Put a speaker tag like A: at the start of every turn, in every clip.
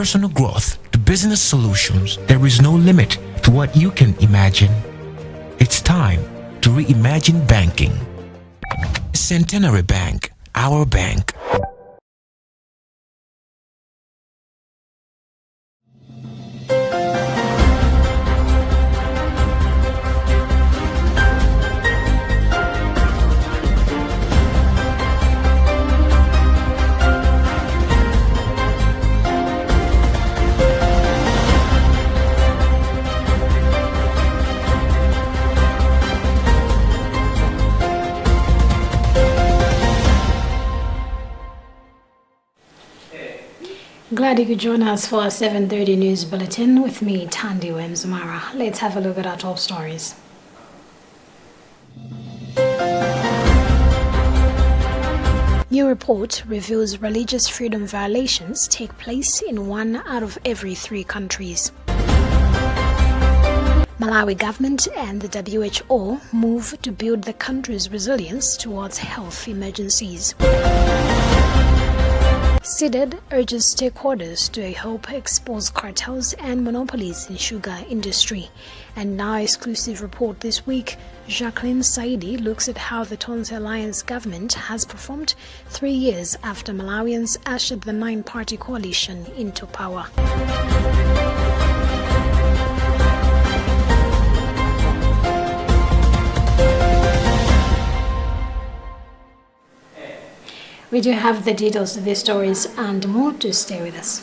A: personal growth to business solutions, there is no limit to what you can imagine. It's time to reimagine banking. Centenary Bank, our bank.
B: Glad you could join us for our 7:30 news bulletin with me, Tandi Wemzumara. Let's have a look at our top stories. New report reveals religious freedom violations take place in 1 out of every 3 countries. Malawi government and the WHO move to build the country's resilience towards health emergencies. SIDED urges stakeholders to help expose cartels and monopolies in sugar industry. And now exclusive report this week, Jacqueline Saidi looks at how the Tonse Alliance government has performed 3 years after Malawians ushered the 9-party coalition into power. We do have the details of these stories and more, to stay with us.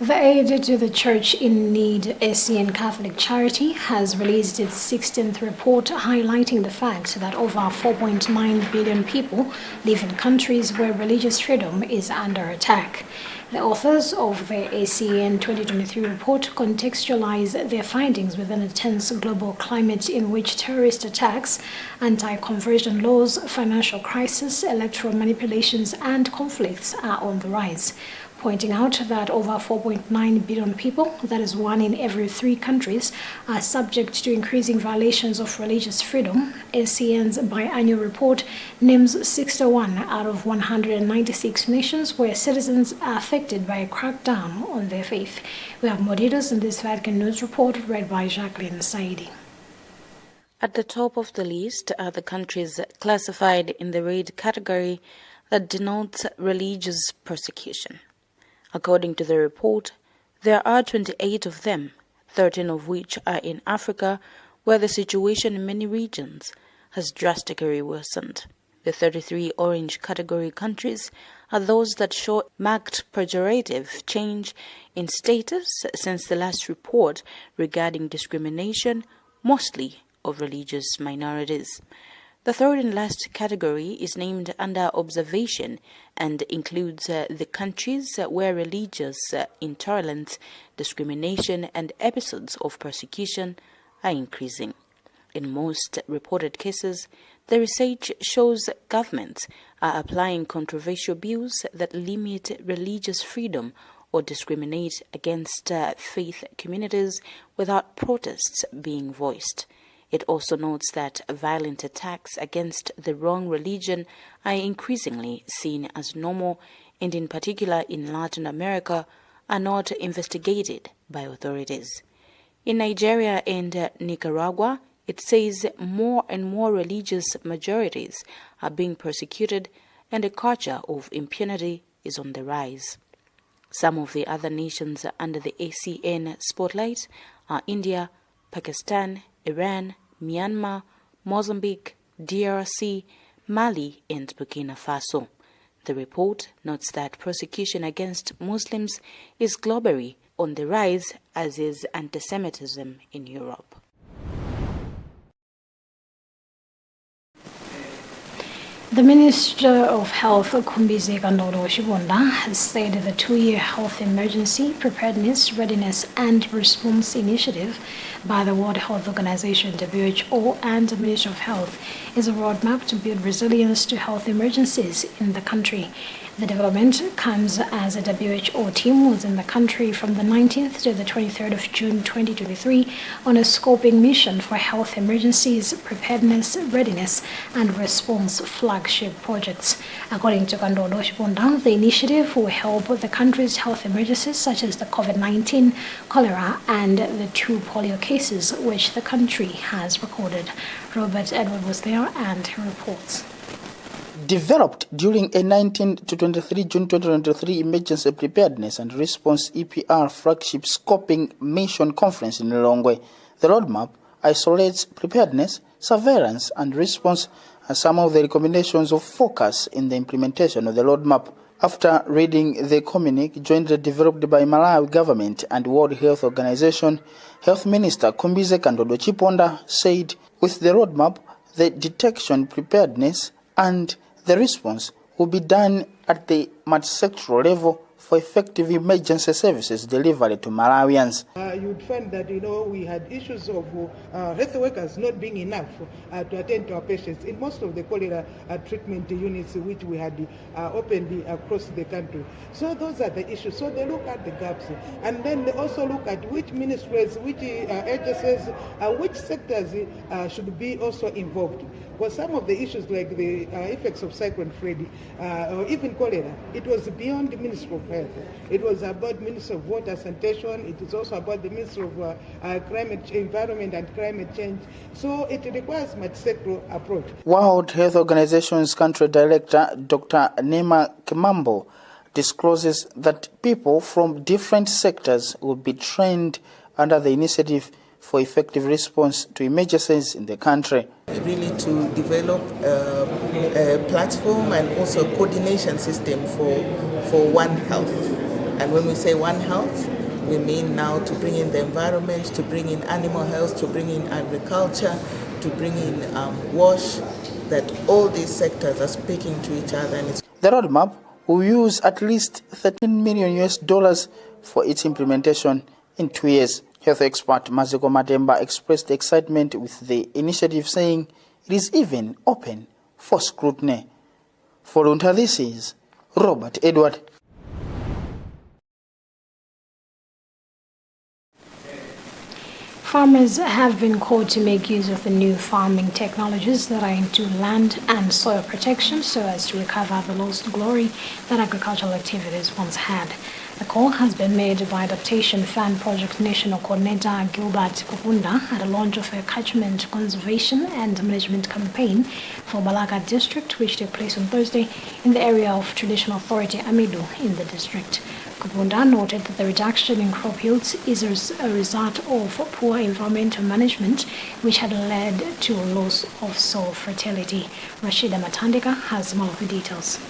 B: The Aid to the Church in Need SCN Catholic Charity has released its 16th report, highlighting the fact that over 4.9 billion people live in countries where religious freedom is under attack. The authors of the ACN 2023 report contextualize their findings within a tense global climate in which terrorist attacks, anti-conversion laws, financial crisis, electoral manipulations, and conflicts are on the rise, pointing out that over 4.9 billion people, that is 1 in every 3 countries, are subject to increasing violations of religious freedom. SCN's biannual report names 61 out of 196 nations where citizens are affected by a crackdown on their faith. We have more details in this Vatican News report read by Jacqueline Saidi.
C: At the top of the list are the countries classified in the red category that denotes religious persecution. According to the report, there are 28 of them, 13 of which are in Africa, where the situation in many regions has drastically worsened. The 33 orange category countries are those that show marked pejorative change in status since the last report regarding discrimination, mostly of religious minorities. The third and last category is named under observation and includes the countries where religious intolerance, discrimination, and episodes of persecution are increasing. In most reported cases, the research shows governments are applying controversial bills that limit religious freedom or discriminate against faith communities without protests being voiced. It also notes that violent attacks against the wrong religion are increasingly seen as normal, and in particular in Latin America, are not investigated by authorities. In Nigeria and Nicaragua, it says more and more religious majorities are being persecuted and a culture of impunity is on the rise. Some of the other nations under the ACN spotlight are India, Pakistan, Iran, Myanmar, Mozambique, DRC, Mali, and Burkina Faso. The report notes that persecution against Muslims is globally on the rise, as is anti-Semitism in Europe.
B: The Minister of Health, Kumbize Kandolo Shibonda, has said the 2-year health emergency preparedness, readiness and response initiative by the World Health Organization, WHO, and the Ministry of Health is a roadmap to build resilience to health emergencies in the country. The development comes as a WHO team was in the country from the 19th to the 23rd of June 2023 on a scoping mission for health emergencies, preparedness, readiness, and response flagship projects. According to Kandolo Shibonda, the initiative will help the country's health emergencies such as the COVID-19, cholera, and the 2 polio cases which the country has recorded. Robert Edward was there and he reports.
D: Developed during a 19 to 23 June 2023 Emergency Preparedness and Response EPR flagship scoping mission conference in Lilongwe, the roadmap isolates preparedness, surveillance and response as some of the recommendations of focus in the implementation of the roadmap. After reading the communique jointly developed by Malawi government and World Health Organization, Health Minister Kumbize Kandolo Chiponda said with the roadmap, the detection, preparedness and the response will be done at the multi-sectoral level for effective emergency services delivered to Malawians.
E: You would find that, we had issues of health workers not being enough to attend to our patients in most of the cholera treatment units which we had opened across the country. So those are the issues. So they look at the gaps and then they also look at which ministries, which agencies, which sectors should be also involved. For some of the issues like the effects of Cyclone Freddy or even cholera, it was beyond the Ministry of Health. It was about Ministry of Water Sanitation. It is also about the Ministry of Environment and Climate Change. So it requires multi-sectoral approach.
D: World Health Organization's country director, Dr. Nema Kimambo, discloses that people from different sectors will be trained under the initiative for effective response to emergencies in the country.
F: Really to develop a platform and also a coordination system for One Health. And when we say One Health, we mean now to bring in the environment, to bring in animal health, to bring in agriculture, to bring in WASH, that all these sectors are speaking to each other. And
D: the roadmap will use at least $13 million for its implementation in 2 years. Health expert Maziko Mademba expressed excitement with the initiative, saying it is even open for scrutiny. For Luntha, this is Robert Edward.
B: Farmers have been called to make use of the new farming technologies that are into land and soil protection so as to recover the lost glory that agricultural activities once had. The call has been made by Adaptation Fund Project National Coordinator Gilbert Kupunda at a launch of a catchment conservation and management campaign for Balaka district, which took place on Thursday in the area of Traditional Authority Amidu in the district. Kupunda noted that the reduction in crop yields is a result of poor environmental management, which had led to a loss of soil fertility. Rashida Matandika has more of the details.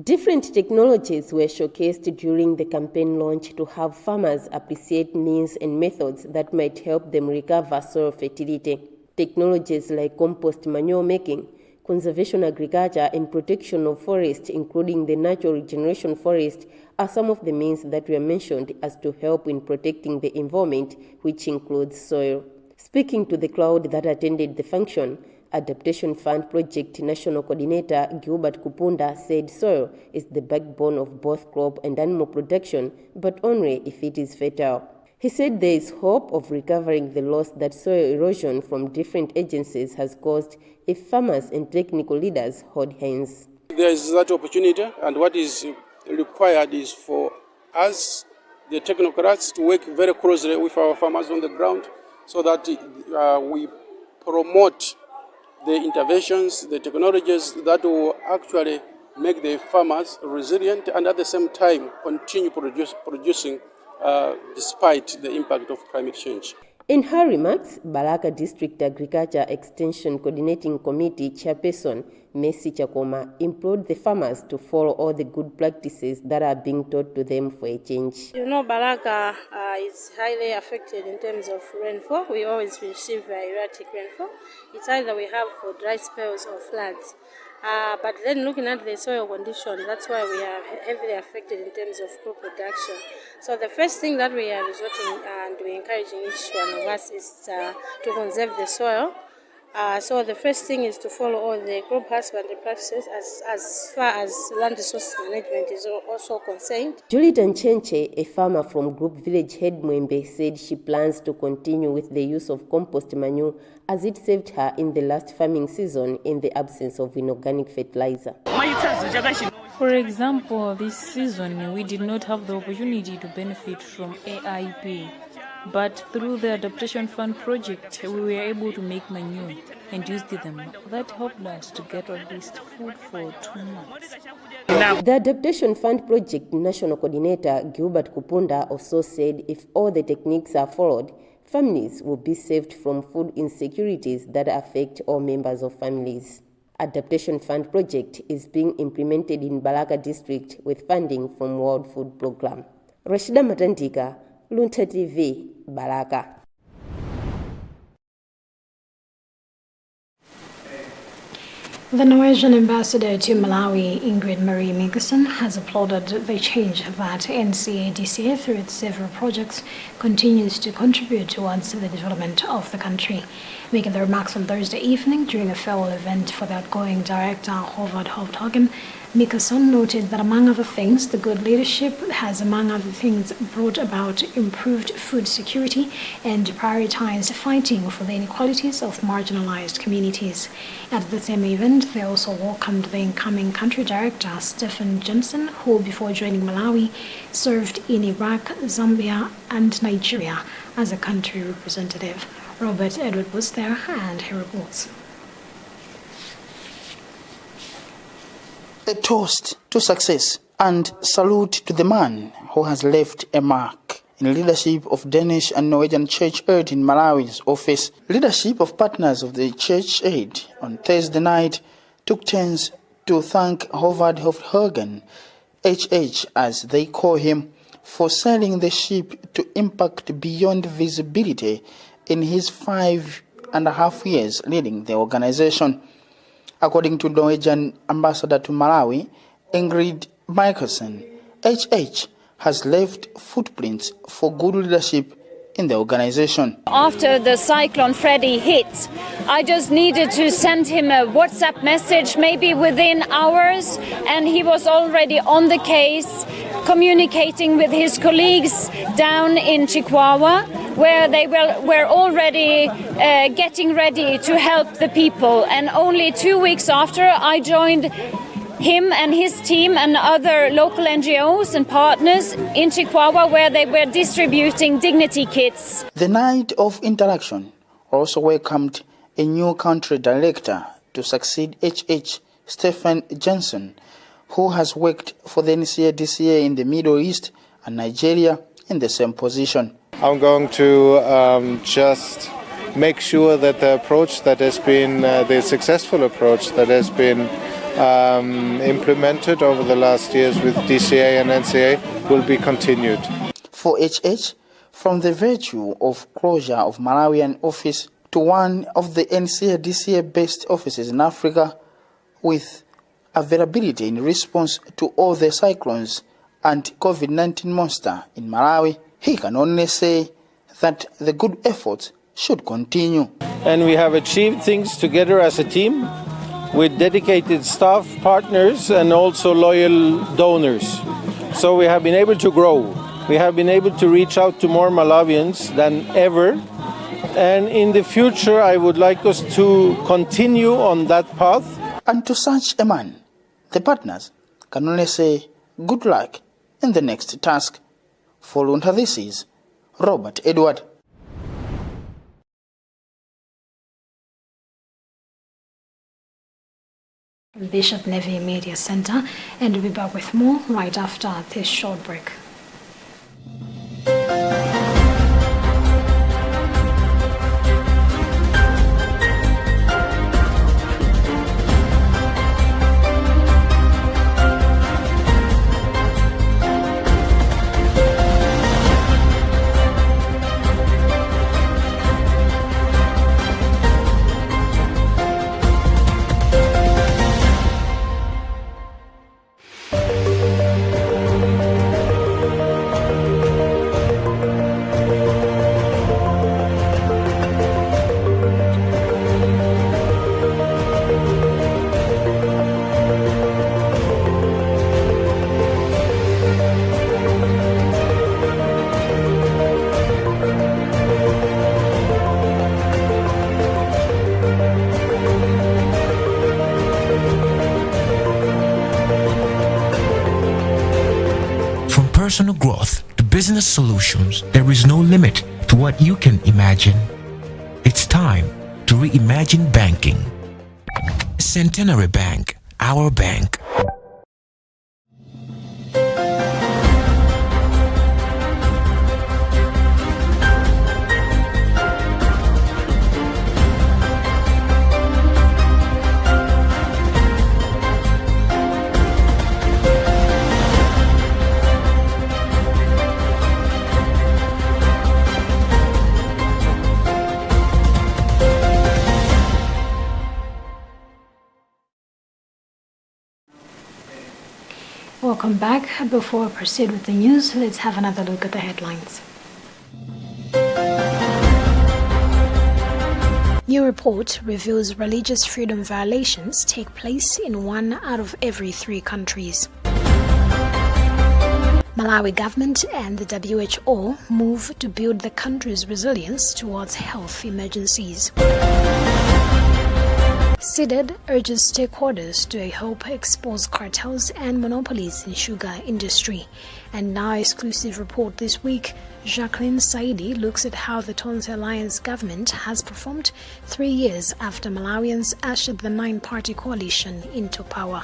G: Different technologies were showcased during the campaign launch to have farmers appreciate means and methods that might help them recover soil fertility. Technologies like compost manure making, conservation agriculture, and protection of forests, including the natural regeneration forest, are some of the means that were mentioned as to help in protecting the environment, which includes soil. Speaking to the crowd that attended the function, Adaptation Fund Project National Coordinator Gilbert Kupunda said soil is the backbone of both crop and animal production, but only if it is fertile. He said there is hope of recovering the loss that soil erosion from different agencies has caused if farmers and technical leaders hold hands.
H: There is that opportunity, and what is required is for us, the technocrats, to work very closely with our farmers on the ground so that we promote the interventions, the technologies that will actually make the farmers resilient and at the same time continue producing despite the impact of climate change.
G: In her remarks, Balaka District Agriculture Extension Coordinating Committee Chairperson Messi Chakoma implored the farmers to follow all the good practices that are being taught to them for a change.
I: Balaka is highly affected in terms of rainfall. We always receive erratic rainfall. It's either we have for dry spells or floods. But then looking at the soil condition, that's why we are heavily affected in terms of crop production. So the first thing that we are resorting and we're encouraging each one of us is to conserve the soil. So the first thing is to follow all the crop husbandry practices as far as land resource management is also concerned.
G: Juliet Nchenche, a farmer from Group Village Head Mwembe, said she plans to continue with the use of compost manure as it saved her in the last farming season in the absence of inorganic fertilizer.
J: For example, this season we did not have the opportunity to benefit from AIP. But through the Adaptation Fund project, we were able to make manure and use them. That helped us to get at least food for 2 months.
G: The Adaptation Fund project national coordinator Gilbert Kupunda also said if all the techniques are followed, families will be saved from food insecurities that affect all members of families. Adaptation Fund project is being implemented in Balaka district with funding from World Food Programme. Rashida Matandika, Luntha TV, Balaka.
B: The Norwegian ambassador to Malawi, Ingrid Marie Mikkelsen, has applauded the change that NCADCA, through its several projects, continues to contribute towards the development of the country. Making the remarks on Thursday evening during a farewell event for the outgoing director, Håvard Hovdhagen, Mikkelsen noted that, among other things, the good leadership has, among other things, brought about improved food security and prioritized fighting for the inequalities of marginalized communities. At the same event, they also welcomed the incoming country director, Stephen Johnson, who, before joining Malawi, served in Iraq, Zambia, and Nigeria as a country representative. Robert Edward was there, and he reports.
D: A toast to success and salute to the man who has left a mark. In leadership of Danish and Norwegian Church Aid in Malawi's office, leadership of partners of the Church Aid on Thursday night took turns to thank Håvard Hovdhagen, HH as they call him, for sailing the ship to impact beyond visibility in his 5.5 years leading the organization. According to Norwegian ambassador to Malawi, Ingrid Mikkelsen, HH has left footprints for good leadership in the organization.
K: After the cyclone Freddy hit, I just needed to send him a WhatsApp message, maybe within hours, and he was already on the case, communicating with his colleagues down in Chihuahua, where they were already getting ready to help the people. And only 2 weeks after, I joined him and his team and other local NGOs and partners in Chihuahua, where they were distributing dignity kits.
D: The night of interaction also welcomed a new country director to succeed HH, Stephen Johnson, who has worked for the NCADCA in the Middle East and Nigeria in the same position.
L: I'm going to just make sure that the approach that has been, the successful approach that has been implemented over the last years with DCA and NCA will be continued.
D: For HH, from the virtue of closure of Malawian office to one of the NCADCA-based offices in Africa, with availability in response to all the cyclones and COVID-19 monster in Malawi, he can only say that the good efforts should continue.
L: And we have achieved things together as a team with dedicated staff, partners, and also loyal donors. So we have been able to grow. We have been able to reach out to more Malawians than ever. And in the future, I would like us to continue on that path.
D: And to such a man, the partners can only say good luck in the next task. For Luntha, this is Robert Edward.
B: Bishop Nevi Media Center, and we'll be back with more right after this short break.
A: personal growth to business solutions, there is no limit to what you can imagine. It's time to reimagine banking. Centenary Bank, our bank.
B: Welcome back. Before I proceed with the news, let's have another look at the headlines. New report reveals religious freedom violations take place in 1 out of every 3 countries. Malawi government and the WHO move to build the country's resilience towards health emergencies. SIDED urges stakeholders to help expose cartels and monopolies in sugar industry. And now, exclusive report this week, Jacqueline Saidi looks at how the Tonse Alliance government has performed 3 years after Malawians ushered the 9-party coalition into power.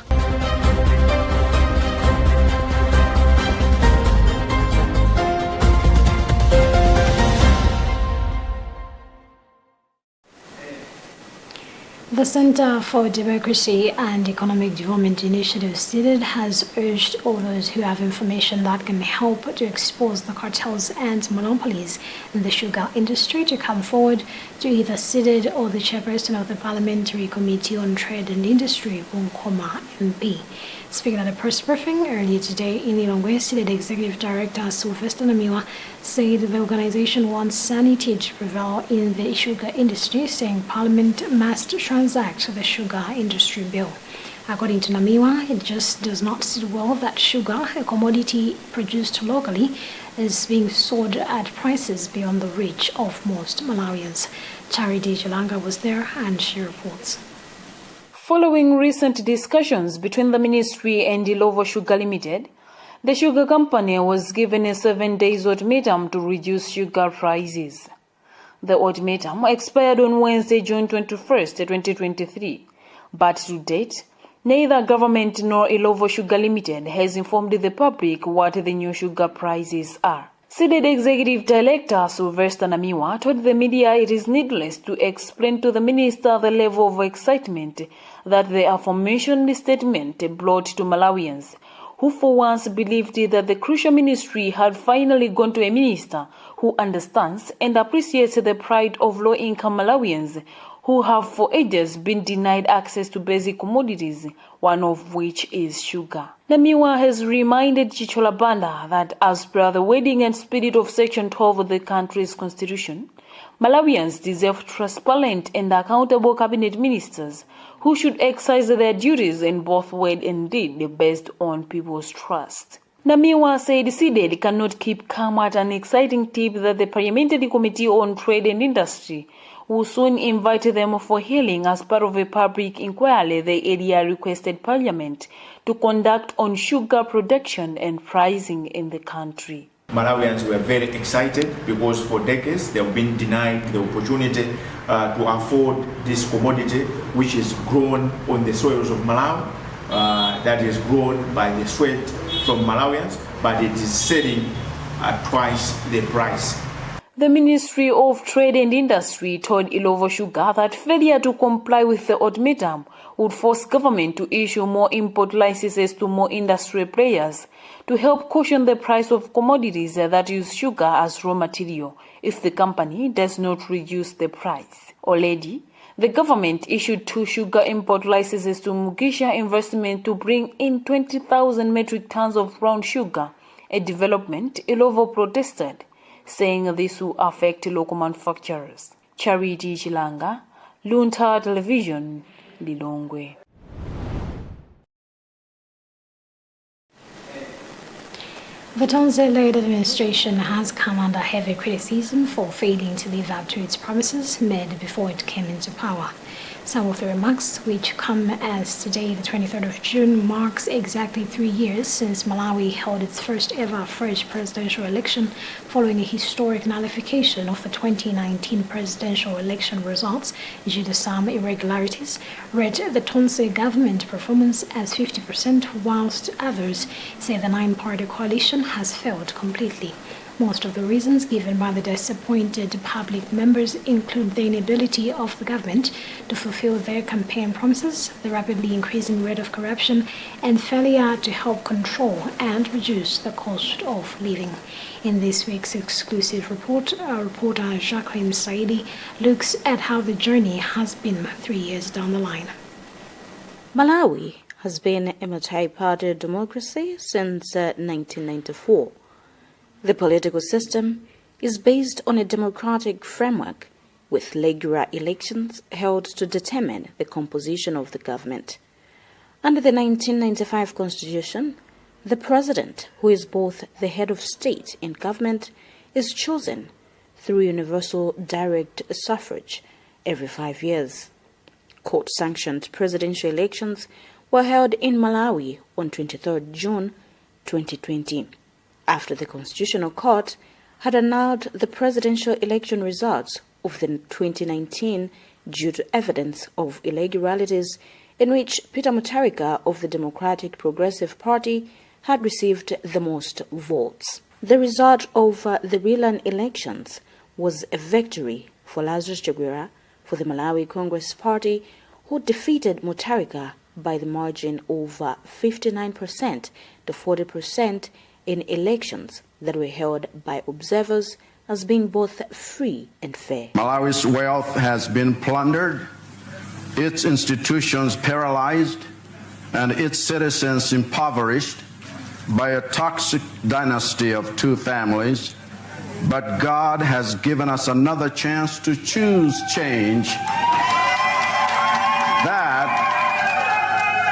B: The Center for Democracy and Economic Development Initiative SIDED has urged all those who have information that can help to expose the cartels and monopolies in the sugar industry to come forward to either SIDED or the chairperson of the Parliamentary Committee on Trade and Industry, Bunkoma MP. Speaking at a press briefing earlier today in Lilongwe, SIDED Executive Director Sylvester Namiwa said the organization wants sanity to prevail in the sugar industry, saying Parliament must transact the sugar industry bill. According to Namiwa, it just does not sit well that sugar, a commodity produced locally, is being sold at prices beyond the reach of most Malawians. Charity Jalanga was there and she reports.
J: Following recent discussions between the ministry and Ilovo Sugar Limited, the sugar company was given a 7-day ultimatum to reduce sugar prices. The ultimatum expired on Wednesday, June 21st, 2023, but to date, neither government nor Ilovo Sugar Limited has informed the public what the new sugar prices are. SIDED Executive Director Sylvester Namiwa told the media it is needless to explain to the minister the level of excitement that the aforementioned statement brought to Malawians, who for once believed that the crucial ministry had finally gone to a minister who understands and appreciates the pride of low-income Malawians who have for ages been denied access to basic commodities, one of which is sugar. Namiwa has reminded Chichola Banda that as per the wording and spirit of Section 12 of the country's constitution, Malawians deserve transparent and accountable cabinet ministers who should exercise their duties in both word and deed based on people's trust. Namiwa said SIDED cannot keep calm at an exciting tip that the Parliamentary Committee on Trade and Industry will soon invite them for hearing as part of a public inquiry the area requested Parliament to conduct on sugar production and pricing in the country.
M: Malawians were very excited because for decades they have been denied the opportunity to afford this commodity, which is grown on the soils of Malawi, that is grown by the sweat from Malawians, but it is selling at twice the price.
J: The Ministry of Trade and Industry told Ilovo Sugar that failure to comply with the ultimatum would force government to issue more import licenses to more industry players to help cushion the price of commodities that use sugar as raw material if the company does not reduce the price. Already, the government issued 2 sugar import licenses to Mugisha Investment to bring in 20,000 metric tons of brown sugar, a development Ilovo protested, saying this will affect local manufacturers. Charity Chilanga, Luntha Television, Lilongwe.
B: The Tonse-led administration has come under heavy criticism for failing to live up to its promises made before it came into power. Some of the remarks, which come as today, the 23rd of June, marks exactly 3 years since Malawi held its first ever first presidential election following a historic nullification of the 2019 presidential election results due to some irregularities, read the Tonse government performance as 50%, whilst others say the nine-party coalition has failed completely. Most of the reasons given by the disappointed public members include the inability of the government to fulfill their campaign promises, the rapidly increasing rate of corruption, and failure to help control and reduce the cost of living. In this week's exclusive report, our reporter Jacqueline Saidi looks at how the journey has been 3 years down the line.
C: Malawi has been a multi-party democracy since 1994. The political system is based on a democratic framework with regular elections held to determine the composition of the government. Under the 1995 Constitution, the president, who is both the head of state and government, is chosen through universal direct suffrage every 5 years. Court-sanctioned presidential elections were held in Malawi on 23rd June 2020. After the Constitutional Court had annulled the presidential election results of the 2019 due to evidence of irregularities in which Peter Mutharika of the Democratic Progressive Party had received the most votes. The result of the real elections was a victory for Lazarus Chakwera for the Malawi Congress Party, who defeated Mutharika by the margin of 59% to 40% in elections that were held by observers as being both free and fair.
N: Malawi's wealth has been plundered, its institutions paralyzed, and its citizens impoverished by a toxic dynasty of two families. But God has given us another chance to choose change. That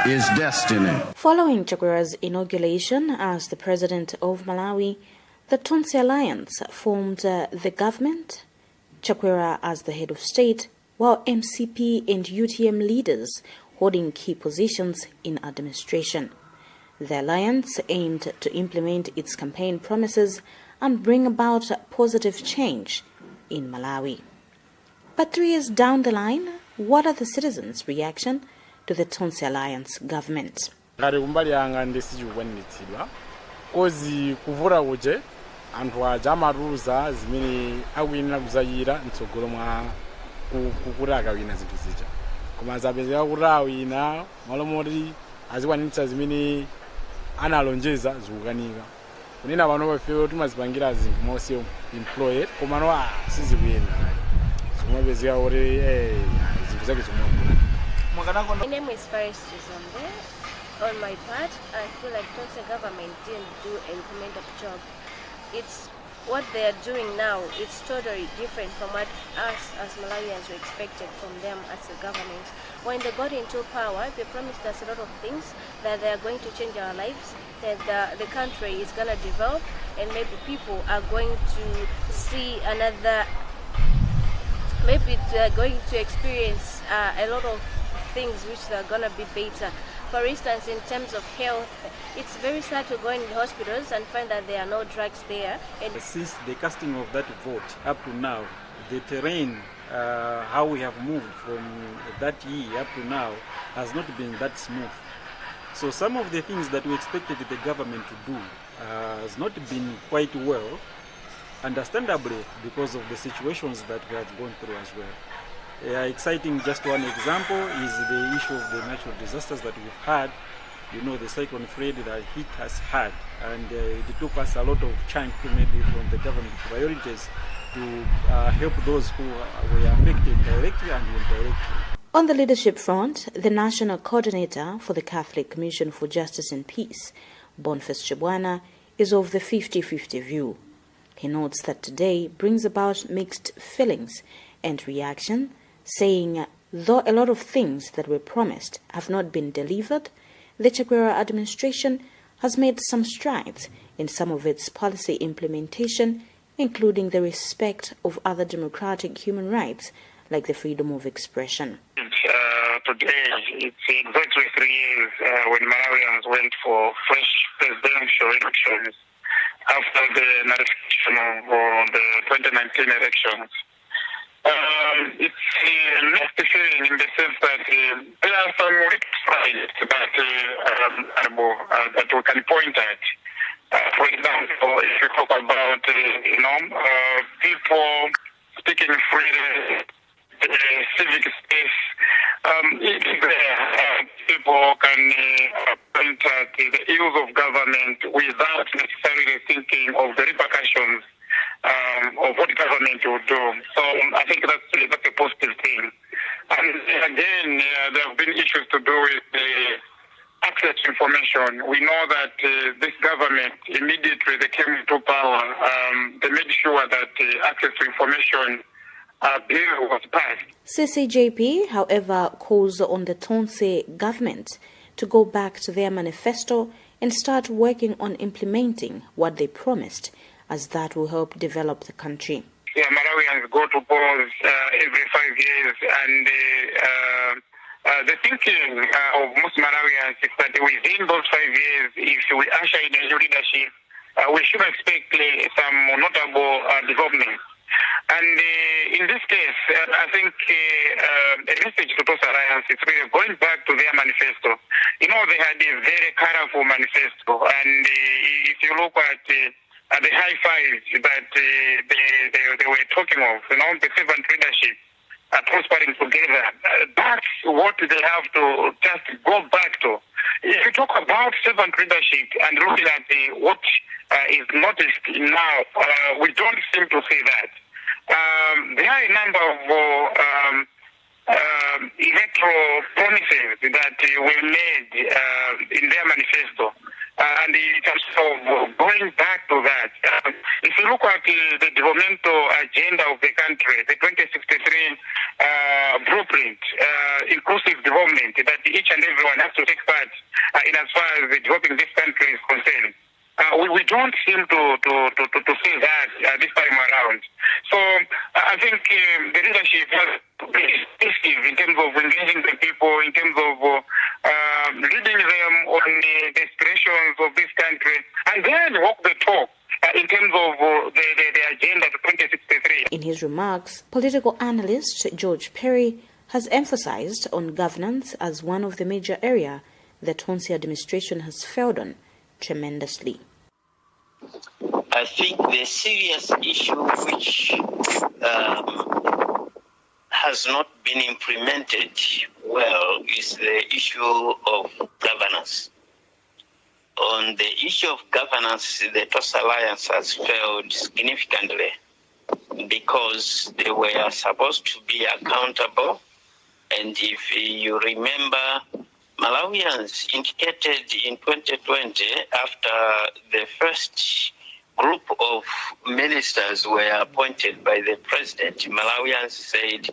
N: is destiny.
C: Following Chakwera's inauguration as the president of Malawi, the Tonse Alliance formed the government, Chakwera as the head of state, while MCP and UTM leaders holding key positions in administration. The alliance aimed to implement its campaign promises and bring about positive change in Malawi. But 3 years down the line, what are the citizens' reaction to the Tonse Alliance government?
O: Ngati kumbali yanga ndesichikwanitsidwa kozi kuvota kuje anthu aja amatuza zimene akuyenera kuzachita mtsogolo mwa kuti akawina zinthu zija, koma zapezeka kuti awina malo moti azikwanitsa zimene analonjeza zikukanika. Kunena pano pafeyo timazipangira zinthu mo self employed koma no sizikuyenda zimapezeka kuti zinthu zake zimwe.
P: My name is Faris Chizombe. On my part, I feel like Tonse government didn't do a commendable job. It's what they are doing now. It's totally different from what us as Malawians were expected from them as a government. When they got into power, they promised us a lot of things, that they are going to change our lives, that the country is going to develop, and maybe people are going to see another. Maybe they are going to experience a lot of things which are going to be better. For instance, in terms of health, it's very sad to go in the hospitals and find that there are no drugs there. And
Q: since the casting of that vote up to now, the terrain, how we have moved from that year up to now, has not been that smooth. So some of the things that we expected the government to do has not been quite well, understandably because of the situations that we have gone through as well. Exciting, just one example is the issue of the natural disasters that we've had. You know, the cyclone Freddy that hit us hard, and it took us a lot of chunk maybe from the government priorities to help those who were affected directly and indirectly.
C: On the leadership front, the National Coordinator for the Catholic Commission for Justice and Peace, Boniface Chibwana, is of the 50-50 view. He notes that today brings about mixed feelings and reaction, saying, though a lot of things that were promised have not been delivered, the Chakwera administration has made some strides in some of its policy implementation, including the respect of other democratic human rights, like the freedom of expression.
R: today, it's exactly 3 years when Malawians went for fresh presidential elections after the nullification of the 2019 elections. It's a mixed feeling in the sense that there are some weak sides that we can point at. For example, if you talk about people speaking freely, civic space, it's there. People can point at the ills of government without necessarily thinking of the repercussions of what government will do. So I think that's a positive thing. And again, there have been issues to do with access to information. We know that this government, immediately they came into power, they made sure that access to information bill was passed.
C: CCJP, however, calls on the Tonse government to go back to their manifesto and start working on implementing what they promised, as that will help develop the country.
R: Yeah, Malawians go to polls every 5 years, and the thinking of most Malawians is that within those 5 years, if we usher in a new leadership, we should expect some notable development. And in this case, I think a message to those alliance is really going back to their manifesto. You know, they had a very colorful manifesto, and if you look at the high fives that they were talking of, you know, the servant leadership, prospering together, that's what they have to just go back to. If you talk about servant leadership and looking at what is noticed now, we don't seem to see that. There are a number of electoral promises that were made in their manifesto. And in terms of going back to that, if you look at the developmental agenda of the country, the 2063 blueprint, inclusive development, that each and everyone has to take part in as far as developing this country is concerned. We don't seem to see that this time around. So I think the leadership has been effective in terms of engaging the people, in terms of leading them on the aspirations of this country, and then walk the talk in terms of the agenda to 2063.
C: In his remarks, political analyst George Perry has emphasized on governance as one of the major areas the Tonse administration has failed on tremendously.
S: I think the serious issue which has not been implemented well is the issue of governance. On the issue of governance, the TOS Alliance has failed significantly because they were supposed to be accountable. And if you remember, Malawians indicated in 2020, after the first group of ministers were appointed by the president, Malawians said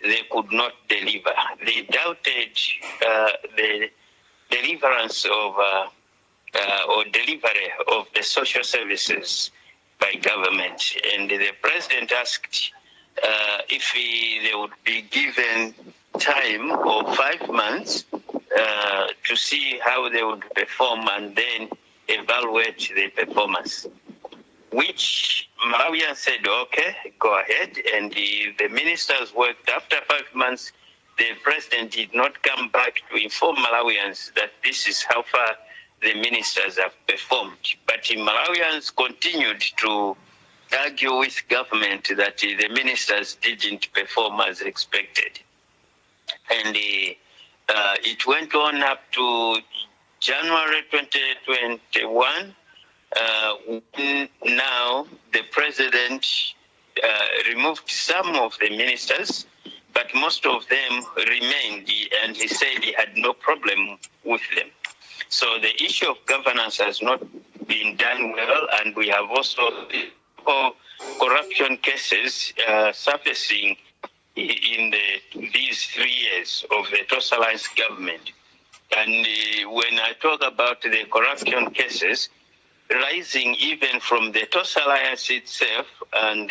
S: they could not deliver. They doubted the deliverance of or delivery of the social services by government. And the president asked if they would be given time of 5 months to see how they would perform and then evaluate the performance, which Malawians said, okay, go ahead. And the ministers worked. After 5 months, the president did not come back to inform Malawians that this is how far the ministers have performed. But Malawians continued to argue with government that the ministers didn't perform as expected. And it went on up to January 2021. Now the president removed some of the ministers, but most of them remained, and he said he had no problem with them. So the issue of governance has not been done well, and we have also corruption cases surfacing in these 3 years of the TOS Alliance government. And when I talk about the corruption cases, rising even from the TOS Alliance itself and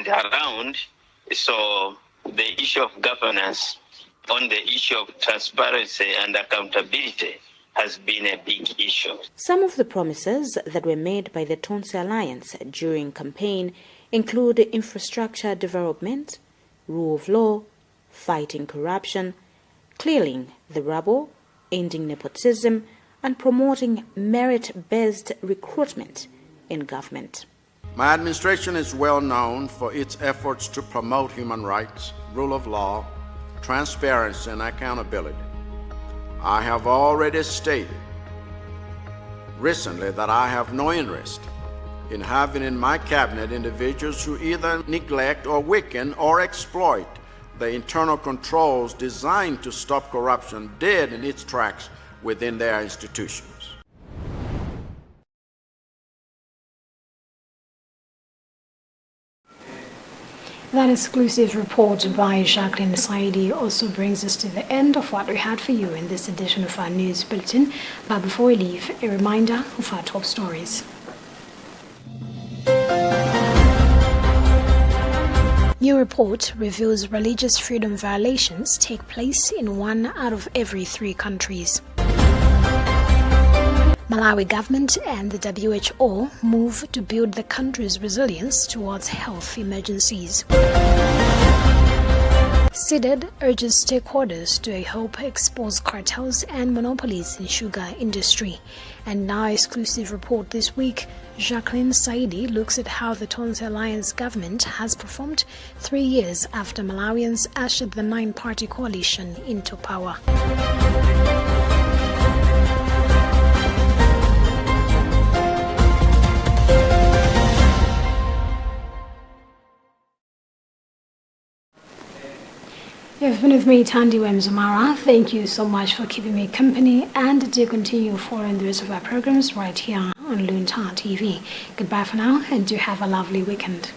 S: around, so the issue of governance on the issue of transparency and accountability has been a big issue.
C: Some of the promises that were made by the Tonse Alliance during campaign include infrastructure development, rule of law, fighting corruption, clearing the rubble, ending nepotism, and promoting merit-based recruitment in government.
N: My administration is well known for its efforts to promote human rights, rule of law, transparency, and accountability. I have already stated recently that I have no interest in having in my cabinet individuals who either neglect or weaken or exploit the internal controls designed to stop corruption dead in its tracks within their institutions.
B: That exclusive report by Jacqueline Saidi also brings us to the end of what we had for you in this edition of our news bulletin. But before we leave, a reminder of our top stories. New report reveals religious freedom violations take place in 1 out of every 3 countries. Malawi government and the WHO move to build the country's resilience towards health emergencies. SIDED urges stakeholders to help expose cartels and monopolies in sugar industry. And now, exclusive report this week, Jacqueline Saidi looks at how the Tonse Alliance government has performed 3 years after Malawians ushered the 9-party coalition into power. You've been with me, Tandi Wemzumara. Thank you so much for keeping me company and to continue following the rest of our programs right here on Luntha TV. Goodbye for now and do have a lovely weekend.